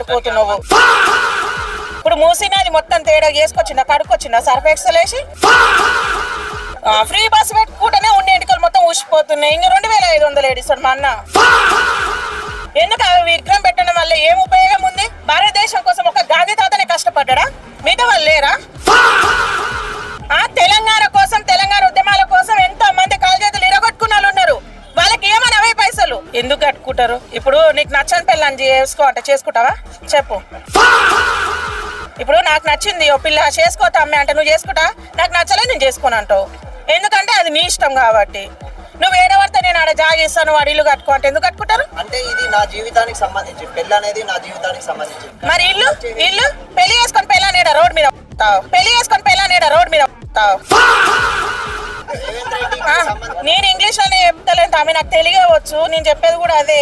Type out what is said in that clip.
అయిపోతున్నావు. ఇప్పుడు మూసినది మొత్తం తేడా చేసుకొచ్చిందా, కడుక్కొచ్చిందా సర్ఫ్ ఎక్సెల్ వేసి? ఫ్రీ బస్ పెట్టుకుంటేనే ఉండే ఎంటికలు మొత్తం ఊసిపోతున్నాయి. ఇంకా 2500 ఏడిస్తాడు మా అన్న. ఎందుకు విగ్రహం పెట్టడం వల్ల ఏం ఉపయోగం ఉంది? భారతదేశం కోసం ఒక గాంధీ తాతనే కష్టపడ్డా, మిగతా వాళ్ళు లేరా? తెలంగాణ కోసం, తెలంగాణ ఉద్యమాల కోసం ఎంతో మంది కాలు చేతులు ఇరగొట్టుకున్న వాళ్ళు ఉన్నారు. వాళ్ళకి ఏమని అవే పైసలు ఎందుకు కట్టుకుంటారు? ఇప్పుడు నీకు నచ్చని పిల్లని చేసుకో అంటే చేసుకుంటావా చెప్పు? ఇప్పుడు నాకు నచ్చింది ఓ పిల్ల చేసుకోతా అమ్మే అంటే నువ్వు చేసుకుంటా? నాకు నచ్చలేదు నేను చేసుకోను అంటావు. ఎందుకంటే అది నీ ఇష్టం కాబట్టి. నువ్వు ఏడవడితే నేను ఆడ జాగిస్తాను, వాడు ఇల్లు కట్టుకో అంటే ఎందుకు కట్టుకుంటారు? అంటే ఇది నా జీవితానికి సంబంధించి, పెళ్ళి అనేది నా జీవితానికి సంబంధించి. మరి ఇల్లు ఇల్లు పెళ్లి చేసుకొని పెళ్ళానేడా రోడ్ మీద పెళ్లి చేసుకొని పెళ్ళానేడా రోడ్ మీద నేను ఇంగ్లీష్ లోనే చెప్తలేను తమ్మి, నాకు తెలుగే వచ్చు, నేను చెప్పేది కూడా అదే.